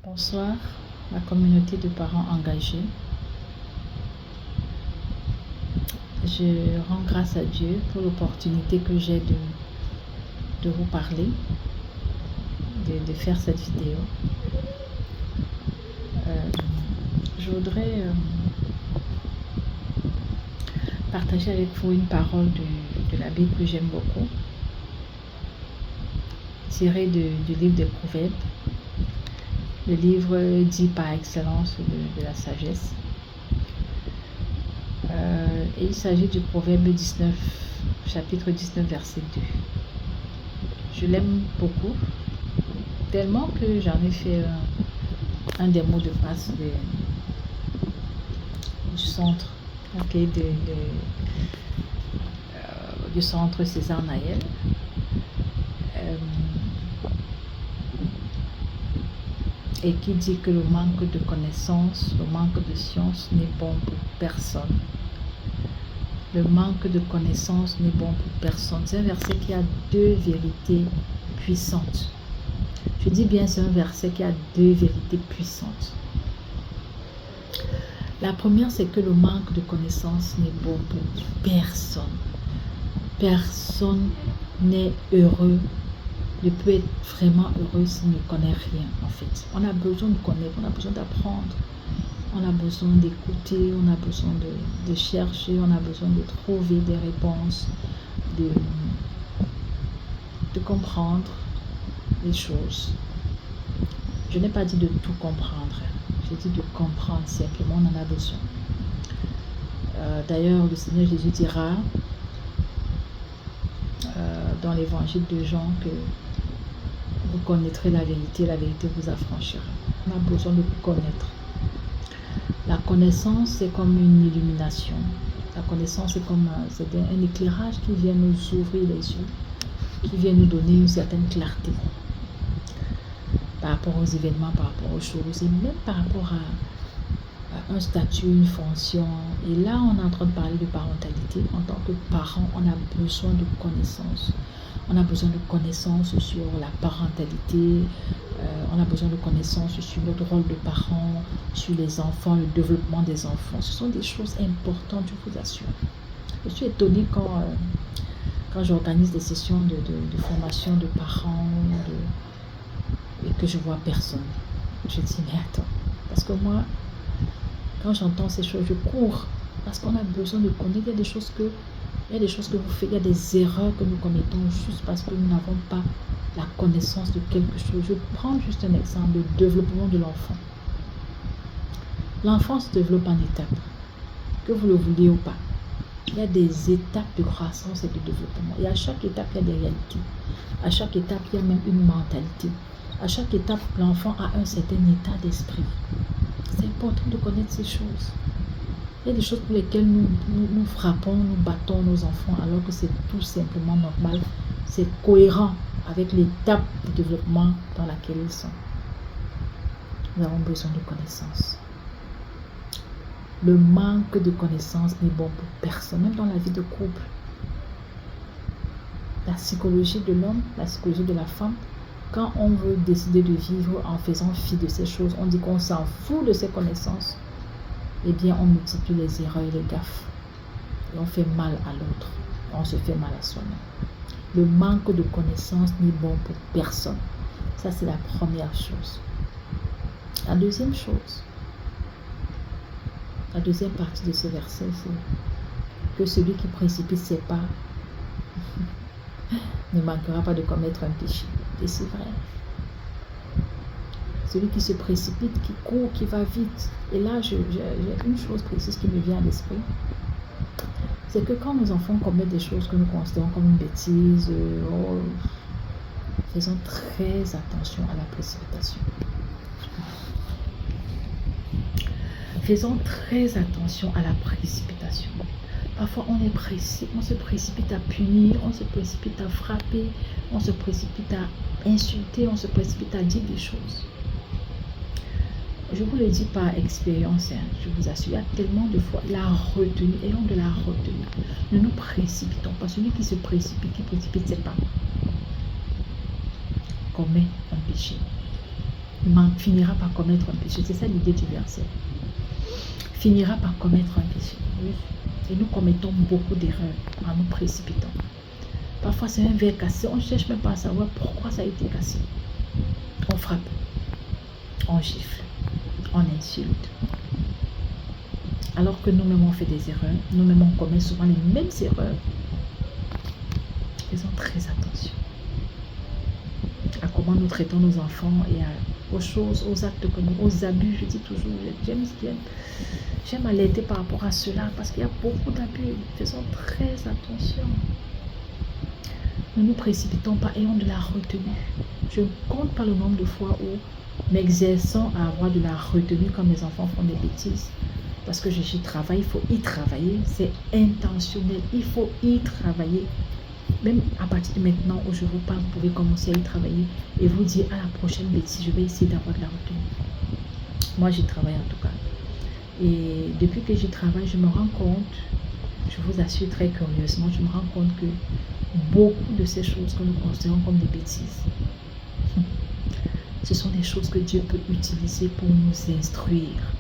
Bonsoir, ma communauté de parents engagés. Je rends grâce à Dieu pour l'opportunité que j'ai de vous parler, de faire cette vidéo. Je voudrais partager avec vous une parole de la Bible que j'aime beaucoup, tirée du livre des Proverbes, le livre dit par excellence de la sagesse. Et il s'agit du Proverbe 19, chapitre 19, verset 2. Je l'aime beaucoup, tellement que j'en ai fait un des mots de passe du centre, du centre César Nayel. Et qui dit que le manque de connaissances, le manque de science n'est bon pour personne. Le manque de connaissances n'est bon pour personne. C'est un verset qui a deux vérités puissantes. Je dis bien, c'est un verset qui a deux vérités puissantes. La première, c'est que le manque de connaissances n'est bon pour personne. Personne n'est heureux, ne peut être vraiment heureux s'il ne connaît rien, en fait. On a besoin de connaître, on a besoin d'apprendre, on a besoin d'écouter, on a besoin de chercher, on a besoin de trouver des réponses, de comprendre les choses. Je n'ai pas dit de tout comprendre, j'ai dit de comprendre simplement, on en a besoin. D'ailleurs, le Seigneur Jésus dira dans l'évangile de Jean que vous connaîtrez la vérité vous affranchira. On a besoin de connaître. La connaissance, c'est comme une illumination. La connaissance, c'est comme un éclairage qui vient nous ouvrir les yeux, qui vient nous donner une certaine clarté par rapport aux événements, par rapport aux choses, et même par rapport à un statut, une fonction. Et là, on est en train de parler de parentalité. En tant que parent, on a besoin de connaissances. On a besoin de connaissances sur la parentalité, on a besoin de connaissances sur notre rôle de parent, sur les enfants, le développement des enfants. Ce sont des choses importantes, je vous assure. Je suis étonnée quand j'organise des sessions de formation de parents et que je vois personne. Je dis, mais attends, parce que moi, quand j'entends ces choses, je cours, parce qu'on a besoin de connaître. Il y a des choses que vous faites, il y a des erreurs que nous commettons juste parce que nous n'avons pas la connaissance de quelque chose. Je prends juste un exemple, le développement de l'enfant. L'enfant se développe en étapes, que vous le vouliez ou pas. Il y a des étapes de croissance et de développement. Et à chaque étape, il y a des réalités. À chaque étape, il y a même une mentalité. À chaque étape, l'enfant a un certain état d'esprit. C'est important de connaître ces choses. Il y a des choses pour lesquelles nous frappons, nous battons nos enfants, alors que c'est tout simplement normal. C'est cohérent avec l'étape de développement dans laquelle ils sont. Nous avons besoin de connaissances. Le manque de connaissances n'est bon pour personne, même dans la vie de couple. La psychologie de l'homme, la psychologie de la femme, quand on veut décider de vivre en faisant fi de ces choses, on dit qu'on s'en fout de ces connaissances. Eh bien, on multiplie les erreurs et les gaffes. Et on fait mal à l'autre. On se fait mal à soi-même. Le manque de connaissances n'est bon pour personne. Ça, c'est la première chose. La deuxième chose, la deuxième partie de ce verset, c'est que celui qui précipite ses pas ne manquera pas de commettre un péché. Et c'est vrai. Celui qui se précipite, qui court, qui va vite. Et là, j'ai une chose précise qui me vient à l'esprit. C'est que quand nos enfants commettent des choses que nous considérons comme une bêtise, faisons très attention à la précipitation. Faisons très attention à la précipitation. Parfois, on se précipite à punir, on se précipite à frapper, on se précipite à insulter, on se précipite à dire des choses. Je vous le dis par expérience, je vous assure, il y a tellement de fois la retenue, ayons de la retenue. Ne nous précipitons pas. Celui qui se précipite, c'est pas commet un péché. finira par commettre un péché. C'est ça l'idée du verset. Finira par commettre un péché. Oui. Et nous commettons beaucoup d'erreurs en nous précipitant. Parfois, c'est un verre cassé. On ne cherche même pas à savoir pourquoi ça a été cassé. On frappe, on gifle, on insulte. Alors que nous-mêmes, on fait des erreurs. Nous-mêmes, on commet souvent les mêmes erreurs. Faisons très attention à comment nous traitons nos enfants et aux choses, aux actes que nous, aux abus. Je dis toujours, j'aime alerter par rapport à cela parce qu'il y a beaucoup d'abus. Faisons très attention. Ne nous précipitons pas, ayons de la retenue. Je ne compte pas le nombre de fois où m'exerçant à avoir de la retenue quand mes enfants font des bêtises. Parce que j'y travaille, il faut y travailler. C'est intentionnel, il faut y travailler. Même à partir de maintenant où je vous parle, vous pouvez commencer à y travailler et vous dire à la prochaine bêtise, je vais essayer d'avoir de la retenue. Moi, j'y travaille en tout cas. Et depuis que j'y travaille, je me rends compte, je vous assure très curieusement, je me rends compte que beaucoup de ces choses que nous considérons comme des bêtises, ce sont des choses que Dieu peut utiliser pour nous instruire.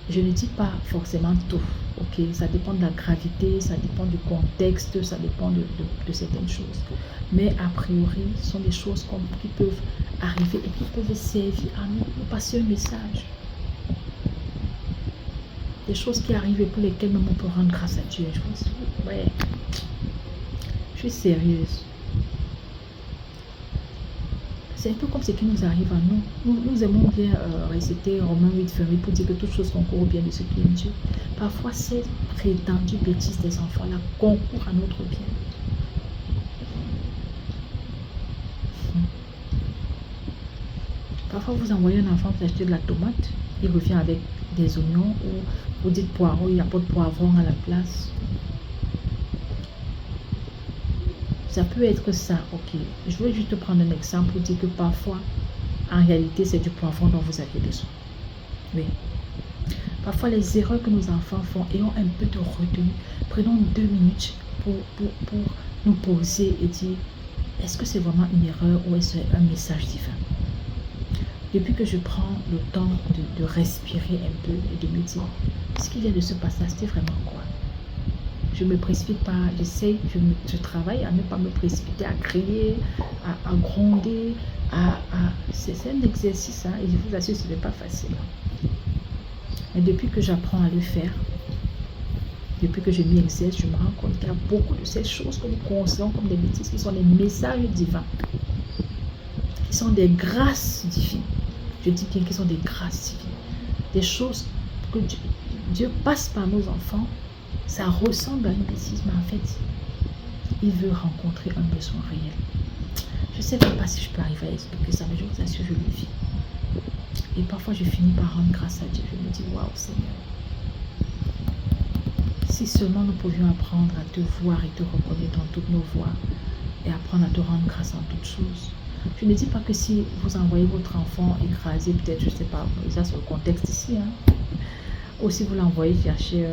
Je ne dis pas forcément tout, ok? Ça dépend de la gravité, ça dépend du contexte, ça dépend de certaines choses. Mais a priori, ce sont des choses qui peuvent arriver et qui peuvent servir à nous passer un message. Des choses qui arrivent et pour lesquelles même on peut rendre grâce à Dieu. Je pense, ouais, je suis sérieuse. C'est un peu comme ce qui nous arrive à nous. Nous aimons bien réciter Romains 8:8 pour dire que toute chose concourt au bien de ceux qui aiment Dieu. Parfois, ces prétendues bêtises des enfants-là concourent à notre bien. Parfois, vous envoyez un enfant pour acheter de la tomate, il revient avec des oignons, ou vous dites poireau, il n'y a pas de poivron à la place. Ça peut être ça, ok. Je vais juste prendre un exemple pour dire que parfois, en réalité, c'est du poivron dont vous avez besoin. Oui. Parfois, les erreurs que nos enfants font, ayons un peu de retenue. Prenons 2 minutes pour nous poser et dire, est-ce que c'est vraiment une erreur ou est-ce un message divin? Depuis que je prends le temps de respirer un peu et de me dire, ce qui vient de se passer, c'était vraiment quoi? Je ne me précipite pas, j'essaye, je travaille à ne pas me précipiter, à crier, à gronder, c'est un exercice, hein, et je vous assure, ce n'est pas facile. Mais depuis que j'apprends à le faire, depuis que je m'y exerce, je me rends compte qu'il y a beaucoup de ces choses que nous considérons comme des bêtises, qui sont des messages divins, qui sont des grâces divines. Je dis bien qu'ils sont des grâces divines, des choses que Dieu passe par nos enfants. Ça ressemble à une bêtise, mais en fait, il veut rencontrer un besoin réel. Je ne sais même pas si je peux arriver à expliquer ça, mais je vous assure, je le vis. Et parfois, je finis par rendre grâce à Dieu. Je me dis, waouh, Seigneur. Si seulement nous pouvions apprendre à te voir et te reconnaître dans toutes nos voies et apprendre à te rendre grâce en toutes choses. Je ne dis pas que si vous envoyez votre enfant écrasé, peut-être, je ne sais pas, ça c'est le contexte ici, hein. Ou si vous l'envoyez chercher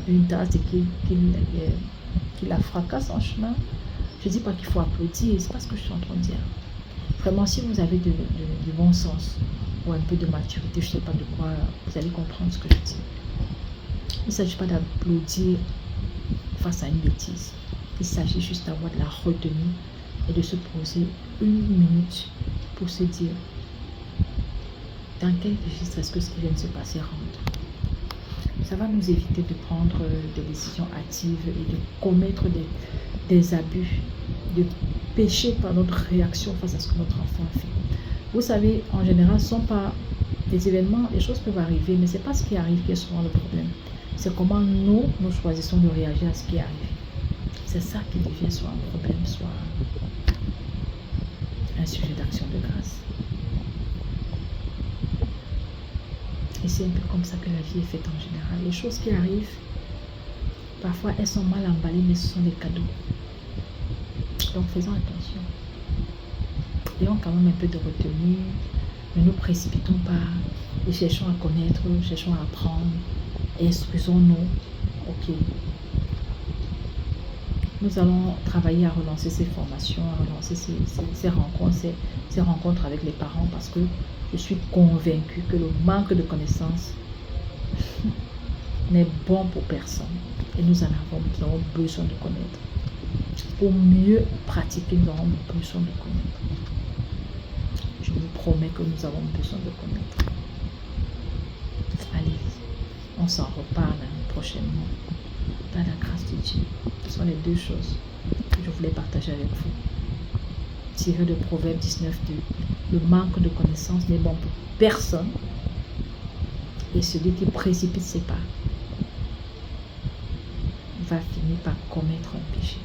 une tasse et qu'il la fracasse en chemin, je ne dis pas qu'il faut applaudir, c'est pas ce que je suis en train de dire. Vraiment, si vous avez du bon sens ou un peu de maturité, je ne sais pas de quoi, vous allez comprendre ce que je dis. Il ne s'agit pas d'applaudir face à une bêtise. Il s'agit juste d'avoir de la retenue et de se poser 1 minute pour se dire dans quel registre est-ce que ce qui vient de se passer rentre. Ça va nous éviter de prendre des décisions hâtives et de commettre des abus, de pécher par notre réaction face à ce que notre enfant fait. Vous savez, en général, ce ne sont pas des événements, les choses peuvent arriver, mais ce n'est pas ce qui arrive qui est souvent le problème. C'est comment nous choisissons de réagir à ce qui arrive. C'est ça qui devient soit un problème, soit un sujet d'action de grâce. Et c'est un peu comme ça que la vie est faite en général. Les choses qui arrivent, parfois elles sont mal emballées, mais ce sont des cadeaux. Donc faisons attention. Ayons quand même un peu de retenue. Ne nous précipitons pas. Et cherchons à connaître, cherchons à apprendre. Et instruisons-nous. Ok. Nous allons travailler à relancer ces formations, à relancer ces rencontres avec les parents, parce que je suis convaincue que le manque de connaissances n'est bon pour personne. Et nous avons besoin de connaître. Pour mieux pratiquer, nous avons besoin de connaître. Je vous promets que nous avons besoin de connaître. Allez, on s'en reparle prochainement. Dans la grâce de Dieu. Ce sont les deux choses que je voulais partager avec vous. Tiré de Proverbe 19:2. Le manque de connaissance n'est bon pour personne. Et celui qui précipite ses pas va finir par commettre un péché.